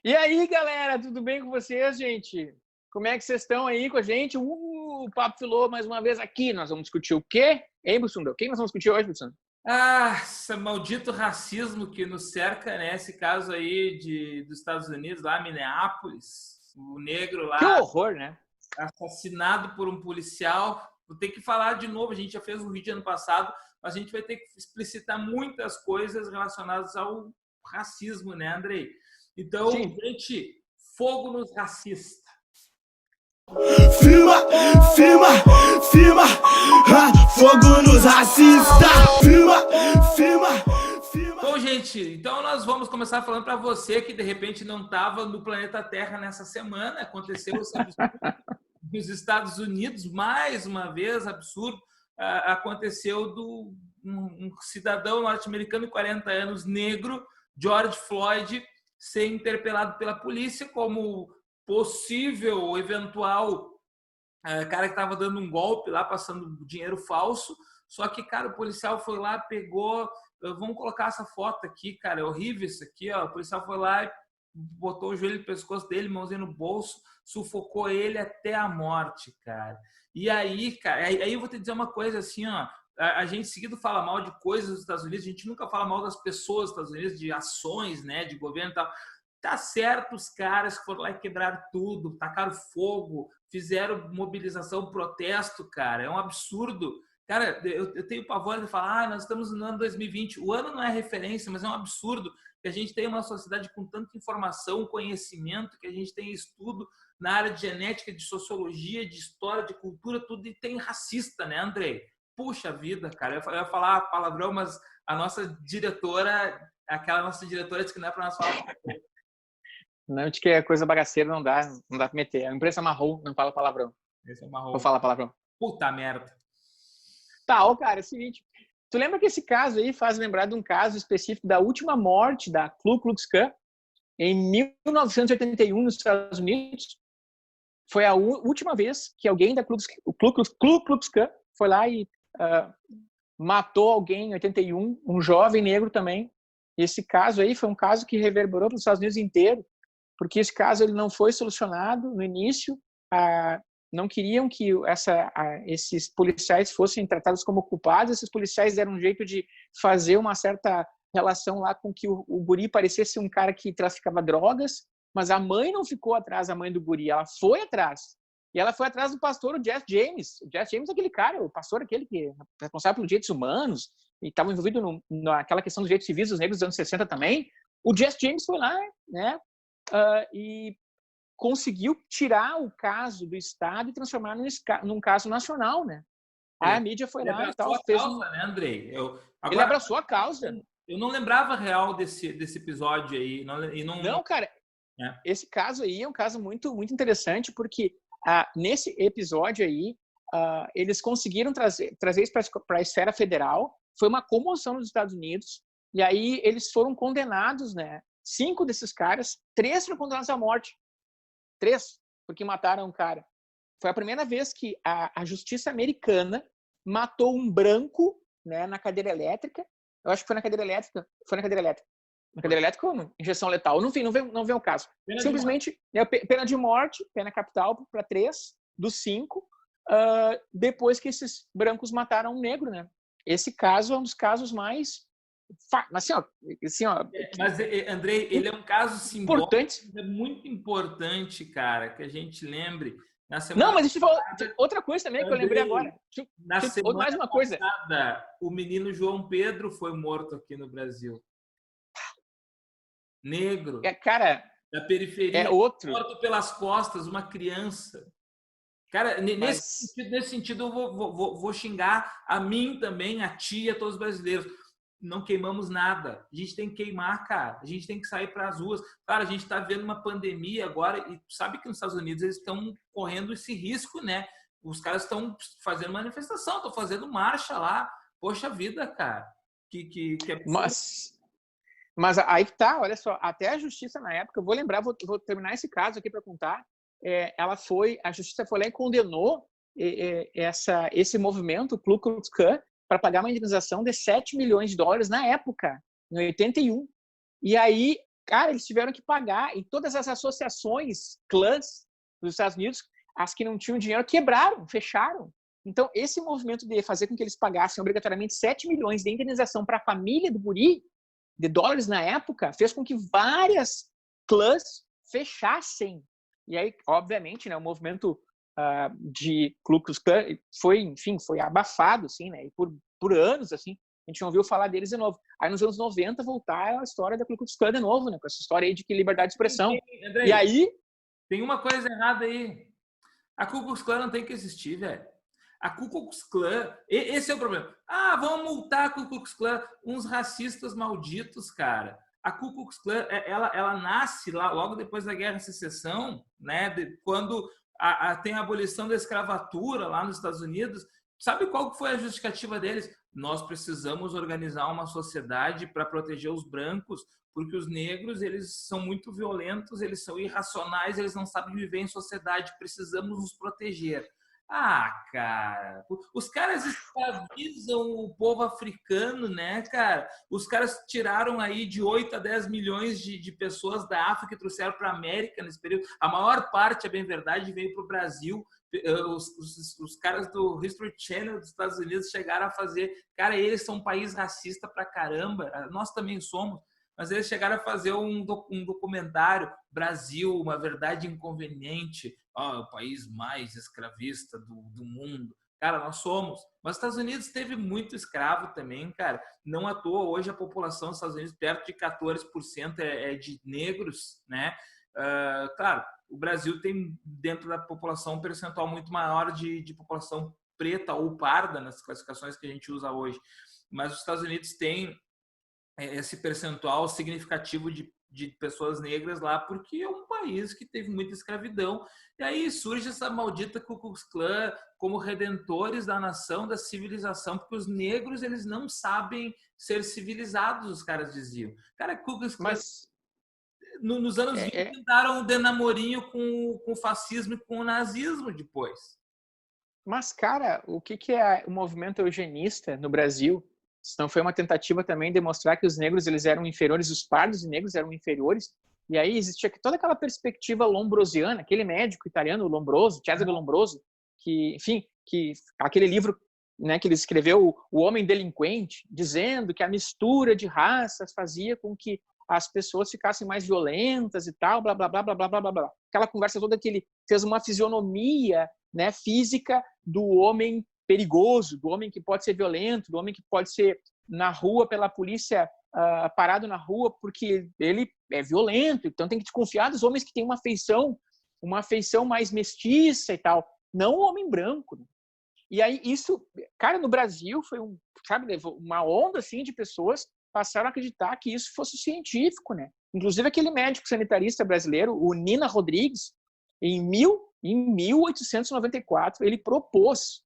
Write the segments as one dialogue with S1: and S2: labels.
S1: E aí, galera, tudo bem com vocês, gente? Como é que vocês estão aí com a gente? O Papo Filô mais uma vez aqui. Nós vamos discutir o quê? Hein, Bussunda? O que nós vamos discutir hoje, Bussunda?
S2: Esse maldito racismo que nos cerca, né? Esse caso aí dos Estados Unidos, lá em Minneapolis, o negro
S1: Que
S2: lá
S1: horror, né?
S2: assassinado por um policial. Vou ter que falar de novo, a gente já fez um vídeo ano passado, mas a gente vai ter que explicitar muitas coisas relacionadas ao racismo, né, Andrei? Então,
S1: Sim.
S2: gente, fogo nos racistas.
S3: Firma, firma, firma, fogo nos racistas. Firma, firma, firma.
S2: Bom, gente, então nós vamos começar falando para você que de repente não estava no planeta Terra nessa semana. Aconteceu esse absurdo nos Estados Unidos, mais uma vez, absurdo. Aconteceu um cidadão norte-americano de 40 anos, negro, George Floyd, ser interpelado pela polícia como possível ou eventual cara que estava dando um golpe lá, passando dinheiro falso. Só que, cara, o policial foi lá, pegou... Vamos colocar essa foto aqui, cara, é horrível isso aqui, ó. O policial foi lá e botou o joelho no pescoço dele, mãozinha no bolso, sufocou ele até a morte, cara. E aí, cara, aí eu vou te dizer uma coisa assim, ó. A gente seguido fala mal de coisas dos Estados Unidos, a gente nunca fala mal das pessoas dos Estados Unidos, de ações, né, de governo e tal. Tá certo os caras que foram lá e quebraram tudo, tacaram fogo, fizeram mobilização, protesto, cara. É um absurdo. Cara, eu tenho pavor de falar, nós estamos no ano 2020. O ano não é referência, mas é um absurdo que a gente tenha uma sociedade com tanta informação, conhecimento, que a gente tem estudo na área de genética, de sociologia, de história, de cultura, tudo, e tem racista, né, Andrei? Puxa vida, cara. Eu ia falar palavrão, mas a nossa diretora, disse que não é para nós falar.
S1: Não, de que é coisa bagaceira, não dá pra meter. A imprensa marrom não fala palavrão.
S2: Esse é marrom.
S1: Vou falar palavrão.
S2: Puta merda.
S1: Tá, ó, cara, é o seguinte. Tu lembra que esse caso aí faz lembrar de um caso específico da última morte da Ku Klux Klan em 1981 nos Estados Unidos? Foi a última vez que alguém da Ku Klux Klan foi lá e matou alguém em 81, um jovem negro também. Esse caso aí foi um caso que reverberou para os Estados Unidos inteiro, porque esse caso ele não foi solucionado no início. Não queriam que esses policiais fossem tratados como culpados. Esses policiais deram um jeito de fazer uma certa relação lá com que o guri parecesse um cara que traficava drogas, mas a mãe não ficou atrás, a mãe do guri, ela foi atrás. E ela foi atrás do pastor, o Jesse James. O Jesse James é aquele cara, o pastor aquele que é responsável pelos direitos humanos e estava envolvido naquela questão dos direitos civis dos negros dos anos 60 também. O Jesse James foi lá, né, e conseguiu tirar o caso do Estado e transformar num caso nacional, né? A mídia foi lá e tal.
S2: Ele abraçou a causa, né, Andrei?
S1: Ele abraçou a causa.
S2: Eu não lembrava real desse episódio aí.
S1: Não, cara, esse caso aí é um caso muito, muito interessante, porque nesse episódio aí, eles conseguiram trazer isso para a esfera federal. Foi uma comoção nos Estados Unidos, e aí eles foram condenados, né? 5 desses caras, 3 foram condenados à morte. 3, porque mataram um cara. Foi a primeira vez que a justiça americana matou um branco, né, na cadeira elétrica. Eu acho que foi na cadeira elétrica. Foi na cadeira elétrica. Na cadeira elétrica ou injeção letal? Não vem o caso. Simplesmente, pena de morte, pena capital para 3 dos 5, depois que esses brancos mataram um negro, né? Esse caso é um dos casos mais... Assim, ó,
S2: mas, Andrei, ele é um caso simbólico,
S1: importante.
S2: É muito importante, cara, que a gente lembre.
S1: Não, mas deixa eu falar outra coisa também, Andrei, que eu lembrei agora.
S2: Na semana
S1: mais uma coisa.
S2: Passada, o menino João Pedro foi morto aqui no Brasil. Negro.
S1: Cara,
S2: da periferia.
S1: Outro.
S2: Morto pelas costas, uma criança. Cara, nesse sentido, eu vou xingar a mim também, a ti, a todos os brasileiros. Não queimamos nada. A gente tem que queimar, cara. A gente tem que sair para as ruas. Cara, a gente está vendo uma pandemia agora e sabe que nos Estados Unidos eles estão correndo esse risco, né? Os caras estão fazendo manifestação, estão fazendo marcha lá. Poxa vida, cara. Que
S1: mas aí que tá, olha só. Até a justiça na época, eu vou lembrar, vou terminar esse caso aqui para contar. A justiça foi lá e condenou esse movimento, o Ku Klux Klan, para pagar uma indenização de $7 milhões na época, em 81. E aí cara, eles tiveram que pagar, e todas as associações, clãs dos Estados Unidos, as que não tinham dinheiro, quebraram, fecharam. Então, esse movimento de fazer com que eles pagassem obrigatoriamente 7 milhões de indenização para a família do guri, de dólares na época, fez com que várias clãs fechassem. E aí, obviamente, né, o movimento de Ku Klux Klan foi, enfim, foi abafado, assim, né, e por anos, assim, a gente não ouviu falar deles de novo. Aí, nos anos 90, voltar a história da Ku Klux Klan de novo, né, com essa história aí de que liberdade de expressão.
S2: Andrei,
S1: e aí...
S2: Tem uma coisa errada aí. A Ku Klux Klan não tem que existir, velho. A Ku Klux Klan, esse é o problema. Vamos multar a Ku Klux Klan, uns racistas malditos, cara. A Ku Klux Klan, ela nasce lá, logo depois da Guerra de Secessão, né? Quando tem a abolição da escravatura lá nos Estados Unidos. Sabe qual foi a justificativa deles? Nós precisamos organizar uma sociedade para proteger os brancos, porque os negros, eles são muito violentos, eles são irracionais, eles não sabem viver em sociedade, precisamos nos proteger. Cara, os caras escravizam o povo africano, né, cara? Os caras tiraram aí de 8 a 10 milhões de pessoas da África e trouxeram para a América nesse período. A maior parte, é bem verdade, veio para o Brasil. Os caras do History Channel dos Estados Unidos chegaram a fazer... Cara, eles são um país racista pra caramba, nós também somos. Mas eles chegaram a fazer um documentário, Brasil, uma verdade inconveniente, o país mais escravista do mundo. Cara, nós somos. Mas os Estados Unidos teve muito escravo também, cara. Não à toa, hoje a população dos Estados Unidos, perto de 14% é de negros, né? Claro, o Brasil tem dentro da população um percentual muito maior de população preta ou parda nas classificações que a gente usa hoje. Mas os Estados Unidos têm esse percentual significativo de pessoas negras lá, porque é um país que teve muita escravidão. E aí surge essa maldita Ku Klux Klan como redentores da nação, da civilização, porque os negros, eles não sabem ser civilizados, os caras diziam. Cara, Ku Klux Klan, nos anos 20, tentaram o denamorinho com o fascismo e com o nazismo depois.
S1: Mas, cara, o que é o movimento eugenista no Brasil? Não foi uma tentativa também de mostrar que os negros eles eram inferiores, os pardos e negros eram inferiores. E aí existia toda aquela perspectiva lombrosiana, aquele médico italiano, Lombroso, Cesare Lombroso, que, enfim, que aquele livro, né, que ele escreveu, O Homem Delinquente, dizendo que a mistura de raças fazia com que as pessoas ficassem mais violentas e tal, blá, blá, blá, blá, blá, blá, blá. Aquela conversa toda que ele fez uma fisionomia, né, física do homem perigoso, do homem que pode ser violento, do homem que pode ser na rua pela polícia, parado na rua porque ele é violento, então tem que desconfiar dos homens que têm uma feição mais mestiça e tal, não o homem branco. Né? E aí isso, cara, no Brasil foi uma onda assim de pessoas passaram a acreditar que isso fosse científico, né? Inclusive aquele médico sanitarista brasileiro, o Nina Rodrigues, em 1894, ele propôs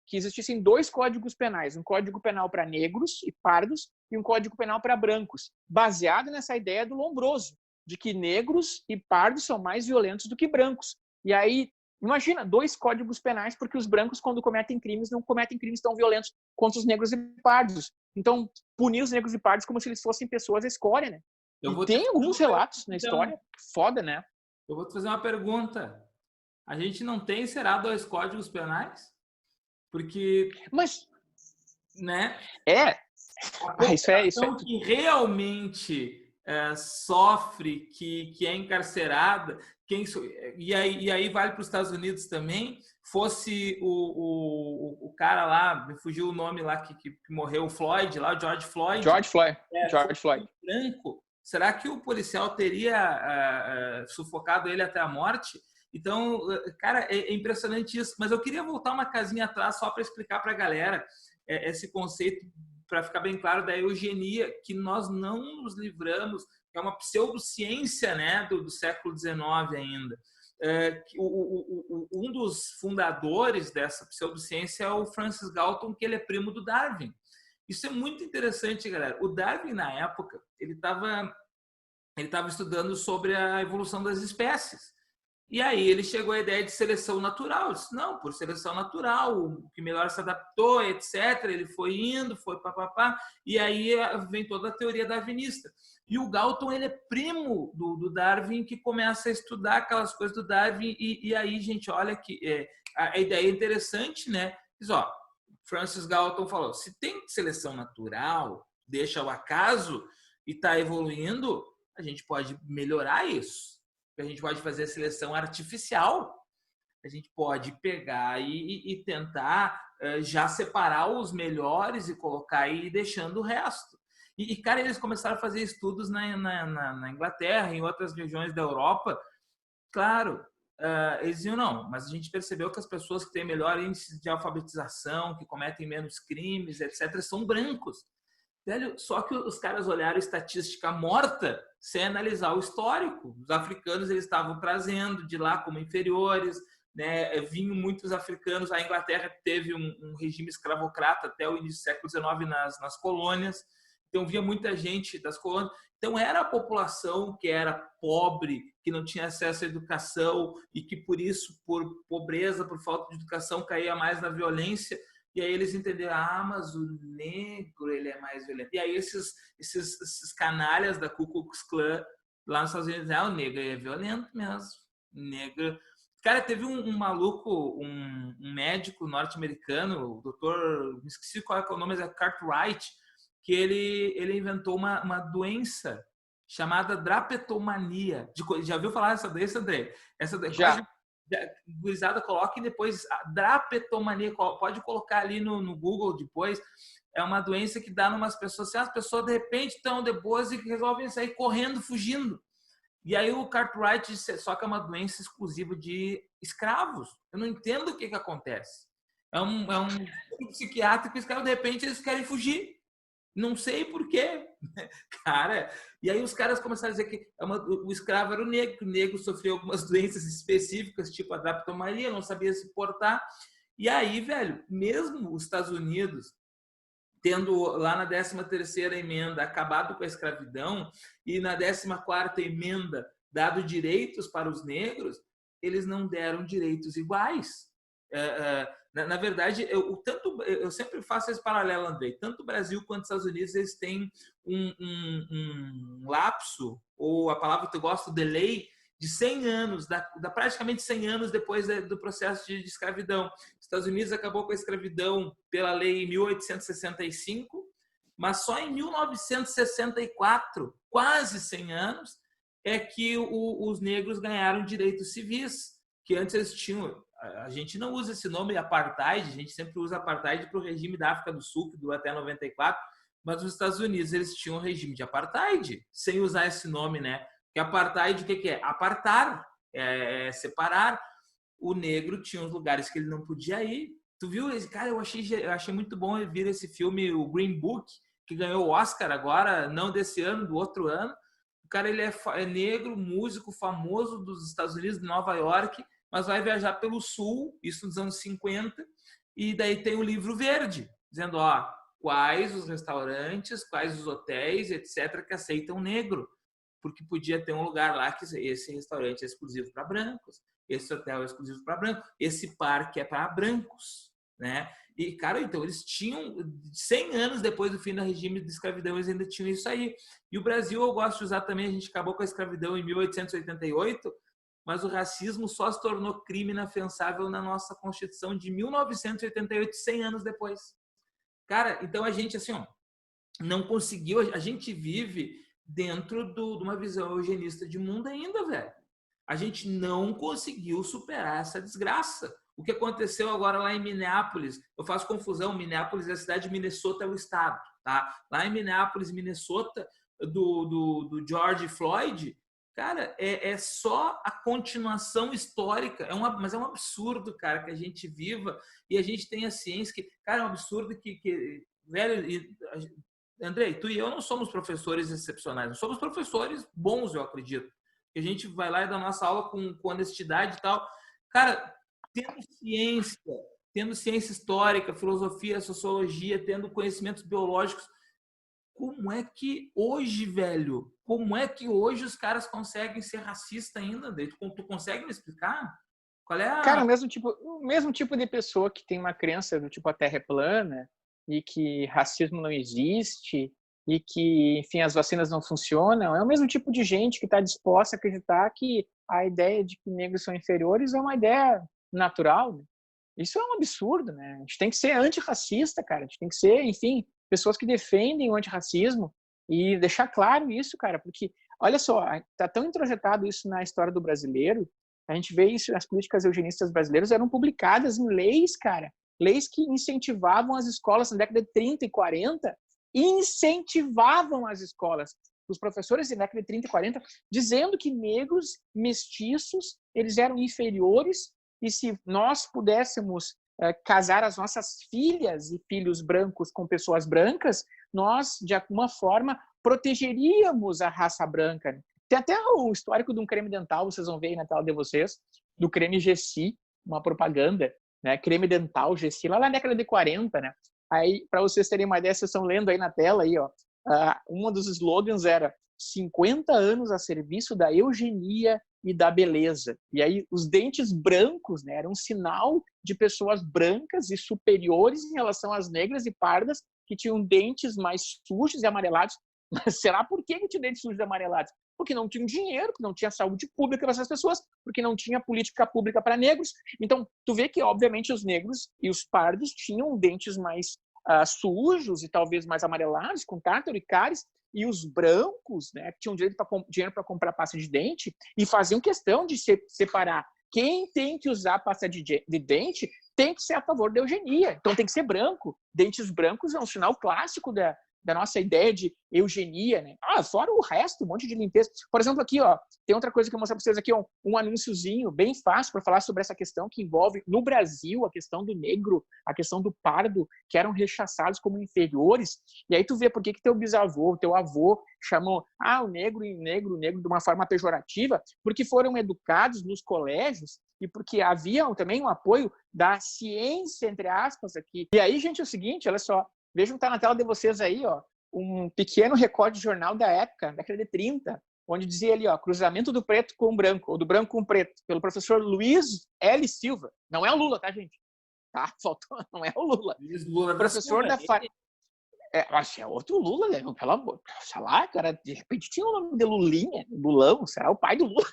S1: que existissem 2 códigos penais, um código penal para negros e pardos e um código penal para brancos, baseado nessa ideia do Lombroso, de que negros e pardos são mais violentos do que brancos. E aí, imagina, 2 códigos penais, porque os brancos, quando cometem crimes, não cometem crimes tão violentos quanto os negros e pardos. Então, punir os negros e pardos como se eles fossem pessoas da escória, né? E tem alguns relatos na história, foda, né?
S2: Eu vou te fazer uma pergunta. A gente não tem, será, 2 códigos penais? Porque...
S1: Mas...
S2: Né?
S1: Isso é...
S2: que realmente sofre, que é encarcerada, e aí vale para os Estados Unidos também, fosse o cara lá, me fugiu o nome lá que morreu, o Floyd, lá, o George Floyd.
S1: George Floyd.
S2: Branco. Será que o policial teria sufocado ele até a morte? Então, cara, é impressionante isso. Mas eu queria voltar uma casinha atrás só para explicar para a galera esse conceito, para ficar bem claro, da eugenia, que nós não nos livramos, é uma pseudociência, né, do século XIX ainda. Um dos fundadores dessa pseudociência é o Francis Galton, que ele é primo do Darwin. Isso é muito interessante, galera. O Darwin, na época, ele estava estudando sobre a evolução das espécies. E aí ele chegou à ideia de seleção natural. Eu disse, não, por seleção natural, o que melhor se adaptou, etc. Ele foi indo, foi papapá. E aí vem toda a teoria darwinista. E o Galton, ele é primo do Darwin, que começa a estudar aquelas coisas do Darwin. E aí, gente, olha que a ideia é interessante, né? Diz, ó, Francis Galton falou, se tem seleção natural, deixa o acaso e está evoluindo, a gente pode melhorar isso. A gente pode fazer a seleção artificial. A gente pode pegar e tentar já separar os melhores e colocar aí deixando o resto. E, cara, eles começaram a fazer estudos na Inglaterra, em outras regiões da Europa. Claro, eles diziam, não, mas a gente percebeu que as pessoas que têm melhor índice de alfabetização, que cometem menos crimes, etc., são brancos. Velho, só que os caras olharam estatística morta sem analisar o histórico. Os africanos eles estavam trazendo de lá como inferiores, né? Vinham muitos africanos. A Inglaterra teve um regime escravocrata até o início do século XIX nas colônias. Então, via muita gente das colônias. Então, era a população que era pobre, que não tinha acesso à educação e que, por isso, por pobreza, por falta de educação, caía mais na violência. E aí eles entenderam, mas o negro ele é mais violento. E aí esses canalhas da Ku Klux Klan lá nos Estados Unidos, o negro é violento mesmo. Negro... Cara, teve um maluco, um médico norte-americano, o doutor, me esqueci qual é o nome, mas é Cartwright, que ele inventou uma doença chamada drapetomania. Já viu falar dessa doença, André?
S1: Já.
S2: Gurizada, coloque depois a drapetomania, pode colocar ali no Google depois. É uma doença que dá numas pessoas assim, as pessoas de repente estão de boas e resolvem sair correndo, fugindo. E aí o Cartwright disse, só que é uma doença exclusiva de escravos. Eu não entendo o que acontece. É um psiquiátrico que os caras de repente eles querem fugir. Não sei por quê, cara. E aí os caras começaram a dizer que o escravo era o negro sofreu algumas doenças específicas, tipo a drapetomania, não sabia se portar. E aí, velho, mesmo os Estados Unidos, tendo lá na 13ª emenda acabado com a escravidão e na 14ª emenda dado direitos para os negros, eles não deram direitos iguais. Na verdade, eu sempre faço esse paralelo, Andrei. Tanto o Brasil quanto os Estados Unidos eles têm um lapso, ou a palavra que eu gosto, delay, de 100 anos, praticamente 100 anos depois do processo de escravidão. Os Estados Unidos acabou com a escravidão pela lei em 1865, mas só em 1964, quase 100 anos, é que os negros ganharam direitos civis, que antes eles tinham... A gente não usa esse nome apartheid, a gente sempre usa apartheid para o regime da África do Sul, que durou até 94, mas nos Estados Unidos eles tinham um regime de apartheid, sem usar esse nome, né? Que apartheid, o que é? Apartar, separar. O negro tinha uns lugares que ele não podia ir. Tu viu? Cara, eu achei muito bom ver esse filme, o Green Book, que ganhou o Oscar agora, não desse ano, do outro ano. O cara ele é negro, músico famoso dos Estados Unidos, de Nova York, mas vai viajar pelo Sul, isso nos anos 50, e daí tem o livro verde, dizendo, quais os restaurantes, quais os hotéis, etc., que aceitam negro, porque podia ter um lugar lá que esse restaurante é exclusivo para brancos, esse hotel é exclusivo para brancos, esse parque é para brancos, né? E, cara, então, eles tinham, 100 anos depois do fim do regime de escravidão, eles ainda tinham isso aí. E o Brasil, eu gosto de usar também, a gente acabou com a escravidão em 1888, mas o racismo só se tornou crime inafiançável na nossa Constituição de 1988, 100 anos depois. Cara, então a gente, assim, não conseguiu... A gente vive dentro de uma visão eugenista de mundo ainda, velho. A gente não conseguiu superar essa desgraça. O que aconteceu agora lá em Minneapolis, eu faço confusão, Minneapolis é a cidade de Minnesota, é o estado, tá? Lá em Minneapolis, Minnesota, do George Floyd... Cara, é só a continuação histórica. Mas é um absurdo, cara, que a gente viva e a gente tenha ciência que... Cara, é um absurdo que velho... Andrei, tu e eu não somos professores excepcionais. Nós somos professores bons, eu acredito. Que a gente vai lá e dá nossa aula com honestidade e tal. Cara, tendo ciência histórica, filosofia, sociologia, tendo conhecimentos biológicos, como é que hoje, velho, como é que hoje os caras conseguem ser racistas ainda? Tu consegue me explicar? Qual é a...
S1: Cara, o mesmo tipo de pessoa que tem uma crença do tipo a Terra é plana e que racismo não existe e que, enfim, as vacinas não funcionam, é o mesmo tipo de gente que está disposta a acreditar que a ideia de que negros são inferiores é uma ideia natural, né? Isso é um absurdo, né? A gente tem que ser antirracista, cara. A gente tem que ser, enfim, pessoas que defendem o antirracismo e deixar claro isso, cara, porque, olha só, tá tão introjetado isso na história do brasileiro. A gente vê isso, as políticas eugenistas brasileiras eram publicadas em leis, cara. Leis que incentivavam as escolas na década de 30 e 40, incentivavam as escolas, os professores na década de 30 e 40, dizendo que negros, mestiços, eles eram inferiores e se nós pudéssemos casar as nossas filhas e filhos brancos com pessoas brancas, nós, de alguma forma, protegeríamos a raça branca. Tem até o histórico de um creme dental, vocês vão ver aí na tela de vocês, do creme Gessi, uma propaganda, né? Creme dental Gessi, lá na década de 40, né? Aí, para vocês terem uma ideia, vocês estão lendo aí na tela, aí, ó, um dos slogans era 50 anos a serviço da eugenia e da beleza. E aí, os dentes brancos, né, eram um sinal de pessoas brancas e superiores em relação às negras e pardas que tinham dentes mais sujos e amarelados. Mas será por que tinha dentes sujos e amarelados? Porque não tinha dinheiro, porque não tinha saúde pública para essas pessoas, porque não tinha política pública para negros. Então, tu vê que, obviamente, os negros e os pardos tinham dentes mais sujos e talvez mais amarelados, com tártaro e cáries, e os brancos, né, que tinham dinheiro para comprar pasta de dente e faziam questão de separar. Quem tem que usar pasta de dente tem que ser a favor da eugenia. Então, tem que ser branco. Dentes brancos é um sinal clássico da nossa ideia de eugenia, né? Fora o resto, um monte de limpeza. Por exemplo, aqui, ó, tem outra coisa que eu vou mostrar para vocês aqui, ó, um anúnciozinho bem fácil para falar sobre essa questão que envolve, no Brasil, a questão do negro, a questão do pardo, que eram rechaçados como inferiores. E aí tu vê por que teu bisavô, teu avô chamou o negro de uma forma pejorativa, porque foram educados nos colégios e porque havia também um apoio da ciência, entre aspas, aqui. E aí, gente, é o seguinte, olha só, vejam que está na tela de vocês aí, ó, um pequeno recorte de jornal da época, década de 30, onde dizia ali, ó, cruzamento do preto com o branco, ou do branco com o preto, pelo professor Luiz L. Silva. Não é o Lula, tá, gente? Tá, faltou, não é o Lula.
S2: Luiz Lula
S1: professor da acho que é outro Lula, né? Pelo amor, sei lá, cara, de repente tinha o nome de Lulinha, Lulão, será o pai do Lula?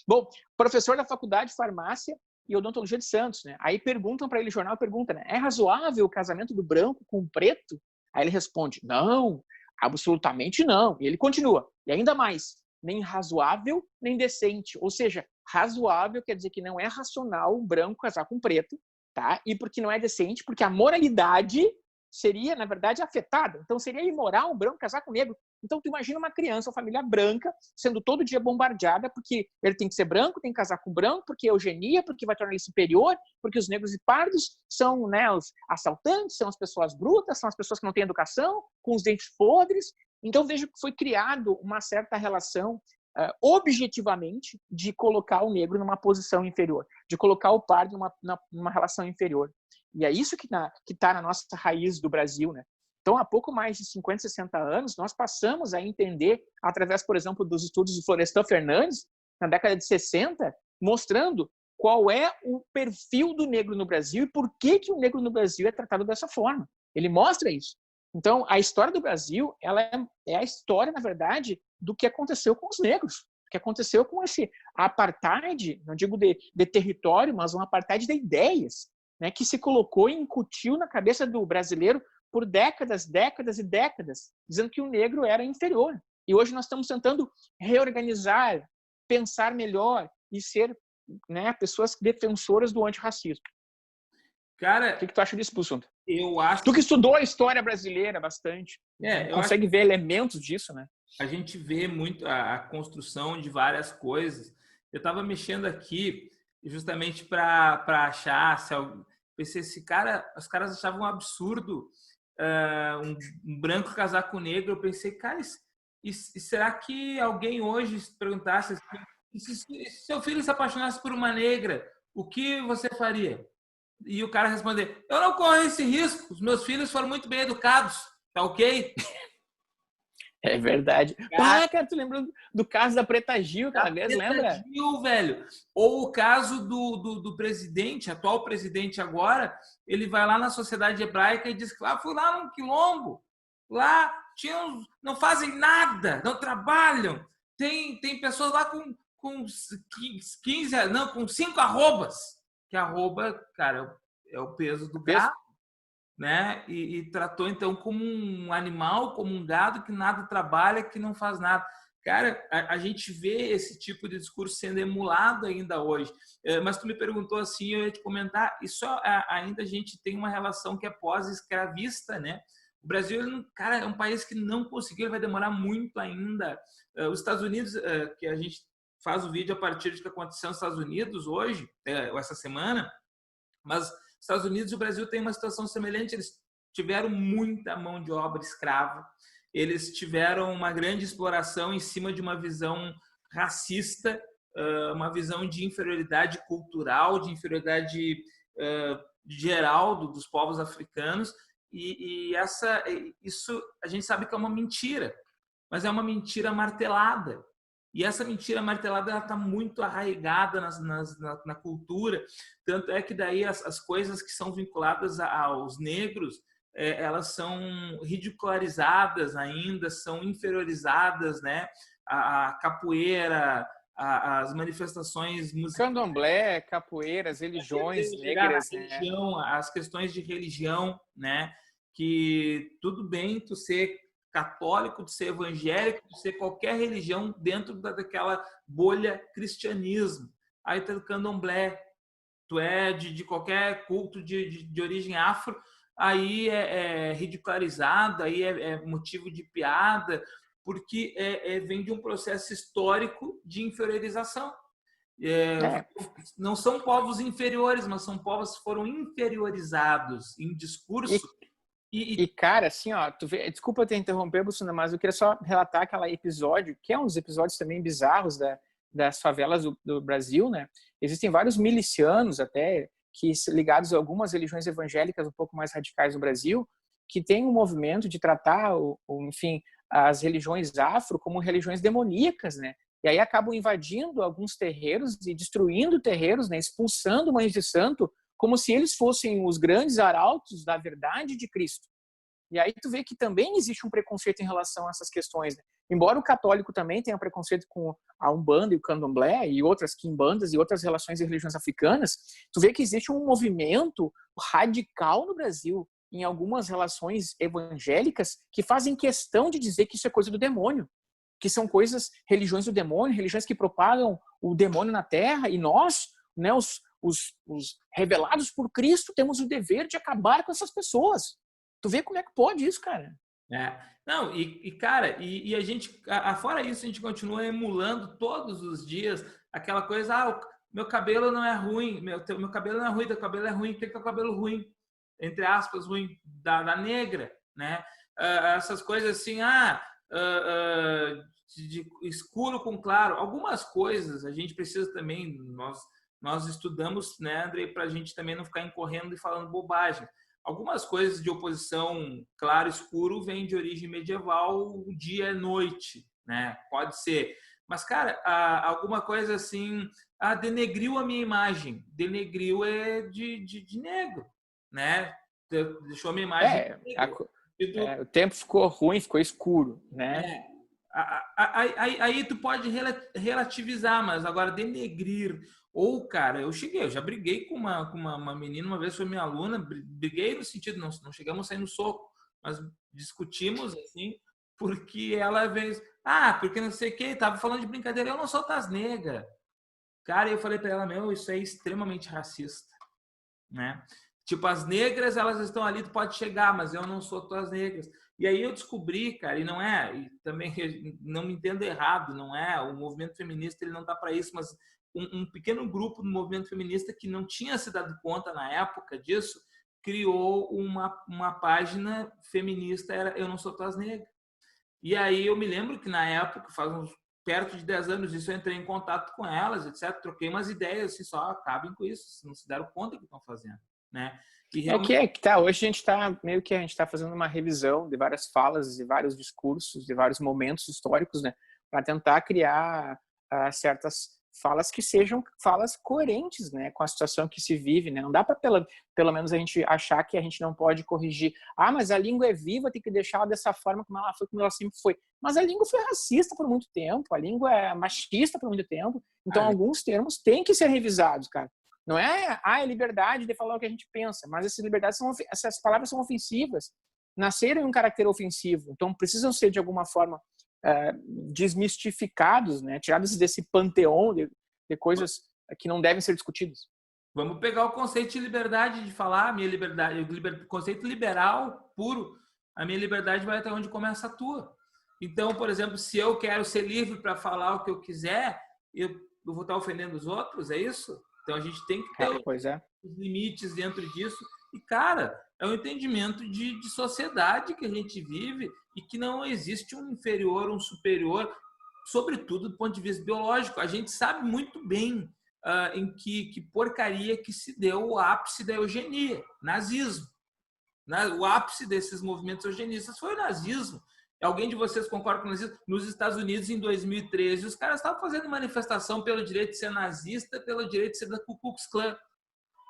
S1: Bom, professor da Faculdade de Farmácia e Odontologia de Santos, né? Aí perguntam para ele, o jornal pergunta, né? É razoável o casamento do branco com o preto? Aí ele responde, não, absolutamente não. E ele continua, e ainda mais, nem razoável, nem decente. Ou seja, razoável quer dizer que não é racional um branco casar com um preto, tá? E porque não é decente, porque a moralidade seria, na verdade, afetada. Então, seria imoral um branco casar com um negro. Então, tu imagina uma criança, uma família branca, sendo todo dia bombardeada, porque ele tem que ser branco, tem que casar com branco, porque é eugenia, porque vai tornar ele superior, porque os negros e pardos são, né, os assaltantes, são as pessoas brutas, são as pessoas que não têm educação, com os dentes podres. Então, veja que foi criado uma certa relação, objetivamente, de colocar o negro numa posição inferior, de colocar o pardo numa relação inferior. E é isso que está na nossa raiz do Brasil, né? Então, há pouco mais de 50, 60 anos, nós passamos a entender, através, por exemplo, dos estudos do Florestan Fernandes, na década de 60, mostrando qual é o perfil do negro no Brasil e por que o negro no Brasil é tratado dessa forma. Ele mostra isso. Então, a história do Brasil, ela é a história, na verdade, do que aconteceu com os negros, o que aconteceu com esse apartheid, não digo de território, mas um apartheid de ideias, né, que se colocou e incutiu na cabeça do brasileiro por décadas, décadas e décadas, dizendo que o negro era inferior. E hoje nós estamos tentando reorganizar, pensar melhor e ser, né, pessoas defensoras do antirracismo.
S2: Cara,
S1: o que tu acha disso, Pussunto?
S2: Eu acho.
S1: Tu que estudou a história brasileira bastante, consegue ver elementos disso, né?
S2: A gente vê muito a construção de várias coisas. Eu estava mexendo aqui justamente para achar pensei, os caras achavam um absurdo um branco casar com um negro. Eu pensei, cara, e será que alguém hoje se perguntasse se seu filho se apaixonasse por uma negra, o que você faria? E o cara responder, eu não corro esse risco, os meus filhos foram muito bem educados, tá ok?
S1: É verdade. Cara, tu lembra do caso da Preta Gil aquela vez, lembra?
S2: Gil, velho. Ou o caso do presidente, atual presidente agora, ele vai lá na Sociedade Hebraica e diz que fui lá num quilombo, lá não fazem nada, não trabalham. Tem pessoas lá com 15, não, com 5 arrobas. Que arroba, cara, é o peso do gado, né? E tratou então como um animal, como um gado que nada trabalha, que não faz nada. Cara, a gente vê esse tipo de discurso sendo emulado ainda hoje. Mas tu me perguntou assim, eu ia te comentar, isso ainda a gente tem uma relação que é pós-escravista, né? O Brasil, cara, é um país que não conseguiu, ele vai demorar muito ainda. Os Estados Unidos, que a gente faz o vídeo a partir de que aconteceu nos Estados Unidos hoje, essa semana, mas Estados Unidos e o Brasil têm uma situação semelhante. Eles tiveram muita mão de obra escrava, eles tiveram uma grande exploração em cima de uma visão racista, uma visão de inferioridade cultural, de inferioridade geral dos povos africanos, e isso a gente sabe que é uma mentira, mas é uma mentira martelada. E essa mentira martelada está muito arraigada na cultura, tanto é que daí as coisas que são vinculadas aos negros, elas são ridicularizadas ainda, são inferiorizadas, né? A capoeira, as manifestações musicais.
S1: Candomblé, capoeira, as religiões negras.
S2: Religião, as questões de religião, né? Que tudo bem tu ser católico, de ser evangélico, de ser qualquer religião dentro daquela bolha cristianismo. Aí tá o candomblé, tu é de qualquer culto de origem afro, aí é ridicularizado, aí é motivo de piada, porque vem de um processo histórico de inferiorização. Não são povos inferiores, mas são povos que foram inferiorizados em discurso.
S1: E cara, assim, ó, tu vê, desculpa te interromper, Bussunda, mas eu queria só relatar aquele episódio, que é um dos episódios também bizarros das favelas do Brasil, né? Existem vários milicianos até, que ligados a algumas religiões evangélicas um pouco mais radicais no Brasil, que tem um movimento de tratar, enfim, as religiões afro como religiões demoníacas, né? E aí acabam invadindo alguns terreiros e destruindo terreiros, né? Expulsando mães de santo, como se eles fossem os grandes arautos da verdade de Cristo. E aí tu vê que também existe um preconceito em relação a essas questões, né? Embora o católico também tenha preconceito com a Umbanda e o Candomblé e outras quimbandas e outras relações e religiões africanas, tu vê que existe um movimento radical no Brasil em algumas relações evangélicas que fazem questão de dizer que isso é coisa do demônio, que são religiões do demônio, religiões que propagam o demônio na terra, e nós, né, os revelados por Cristo, temos o dever de acabar com essas pessoas. Tu vê como é que pode isso, cara?
S2: Não, cara, a gente, fora isso, a gente continua emulando todos os dias aquela coisa, meu cabelo não é ruim, meu cabelo não é ruim, teu cabelo é ruim, o que é o cabelo ruim? Entre aspas, ruim, da negra, né? Essas coisas assim, de escuro com claro. Algumas coisas a gente precisa também, nós estudamos, né, Andrei, para a gente também não ficar incorrendo e falando bobagem. Algumas coisas de oposição claro e escuro vêm de origem medieval, o dia e noite, né? Pode ser. Mas, cara, alguma coisa assim, denegriu a minha imagem. Denegriu é de negro, né? Deixou a minha imagem
S1: o tempo ficou ruim, ficou escuro, né?
S2: Aí tu pode relativizar, mas agora denegrir. Ou, cara, eu já briguei com uma menina, uma vez foi minha aluna, briguei no sentido, não chegamos a sair no soco, mas discutimos, assim, porque ela veio, porque não sei o que, tava falando de brincadeira, eu não sou das negras. Cara, eu falei pra ela, isso é extremamente racista, né? Tipo, as negras, elas estão ali, tu pode chegar, mas eu não sou tuas negras. E aí eu descobri, cara, e também não me entendo errado, não é, o movimento feminista, ele não tá para isso, mas um pequeno grupo do movimento feminista que não tinha se dado conta na época disso, criou uma página feminista, era Eu Não Sou Tuas Negras. E aí eu me lembro que na época, faz perto de 10 anos disso, eu entrei em contato com elas, etc. Troquei umas ideias, assim, só acabem com isso, não se deram conta do que estão fazendo. né? E realmente...
S1: Hoje a gente está fazendo uma revisão de várias falas, de vários discursos, de vários momentos históricos, né, para tentar criar certas falas que sejam falas coerentes, né, com a situação que se vive, né? Não dá para pelo menos a gente achar que a gente não pode corrigir. Mas a língua é viva, tem que deixar ela dessa forma como ela foi, como ela sempre foi. Mas a língua foi racista por muito tempo, a língua é machista por muito tempo. Então alguns termos têm que ser revisados, cara. Não é liberdade de falar o que a gente pensa, mas essas palavras são ofensivas, nasceram em um caráter ofensivo, então precisam ser de alguma forma desmistificados, né? Tirados desse panteão de coisas que não devem ser discutidas.
S2: Vamos pegar o conceito de liberdade de falar, a minha liberdade, o conceito liberal puro, a minha liberdade vai até onde começa a tua. Então, por exemplo, se eu quero ser livre para falar o que eu quiser, eu vou estar ofendendo os outros, é isso? Então a gente tem que ter os limites dentro disso. E, cara, é um entendimento de sociedade que a gente vive e que não existe um inferior, um superior, sobretudo do ponto de vista biológico. A gente sabe muito bem em que porcaria que se deu o ápice da eugenia, nazismo. O ápice desses movimentos eugenistas foi o nazismo. Alguém de vocês concorda com o nazismo? Nos Estados Unidos, em 2013, os caras estavam fazendo manifestação pelo direito de ser nazista, pelo direito de ser da Ku Klux Klan.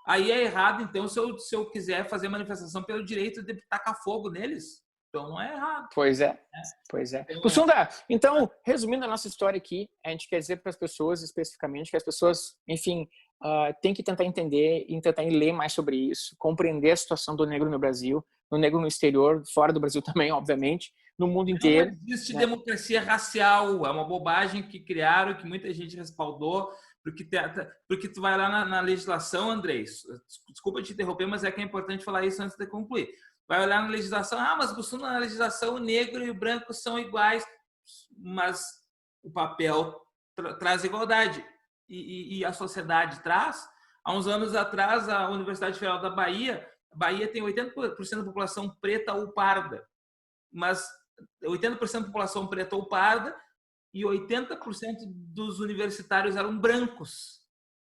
S2: Aí é errado, então, se eu quiser fazer manifestação pelo direito de tacar fogo neles, então não é errado.
S1: Pois é. Sunda, então, resumindo a nossa história aqui, a gente quer dizer para as pessoas, especificamente, que as pessoas, enfim, têm que tentar entender e tentar ler mais sobre isso, compreender a situação do negro no Brasil, do negro no exterior, fora do Brasil também, obviamente, no mundo inteiro.
S2: Não existe democracia racial, é uma bobagem que criaram, que muita gente respaldou, porque tu vai lá na legislação, Andrés, desculpa te interromper, mas é que é importante falar isso antes de concluir. Vai olhar na legislação, mas na legislação o negro e o branco são iguais, mas o papel traz igualdade e a sociedade traz. Há uns anos atrás, a Universidade Federal da Bahia tem 80% da população preta ou parda, mas 80% da população preta ou parda e 80% dos universitários eram brancos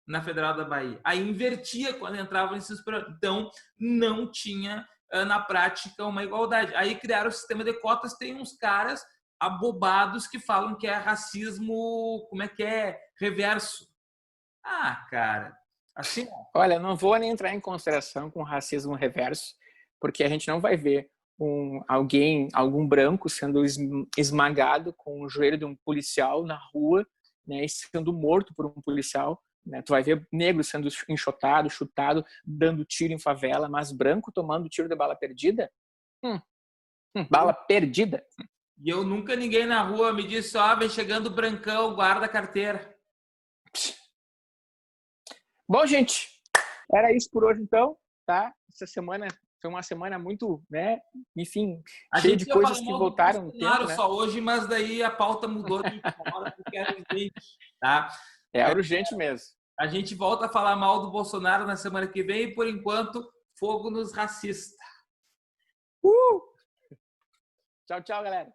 S2: na Federal da Bahia. Aí invertia quando entrava no ensino superior. Então, não tinha, na prática, uma igualdade. Aí criaram o sistema de cotas, tem uns caras abobados que falam que é racismo, como é que é? Reverso. Cara, assim...
S1: Olha, não vou nem entrar em consideração com racismo reverso, porque a gente não vai ver algum branco sendo esmagado com o joelho de um policial na rua, né, e sendo morto por um policial, né? Tu vai ver negro sendo enxotado, chutado, dando tiro em favela, mas branco tomando tiro de bala perdida? Bala perdida.
S2: E eu nunca ninguém na rua me disse, vem chegando brancão, guarda a carteira.
S1: Bom, gente, era isso por hoje então, tá? Essa semana foi uma semana muito, né, enfim, cheia de coisas que voltaram no tempo, né?
S2: Só hoje, mas daí a pauta mudou de hora porque era urgente, tá?
S1: É urgente mesmo.
S2: A gente volta a falar mal do Bolsonaro na semana que vem e, por enquanto, fogo nos racistas.
S1: Tchau, tchau, galera.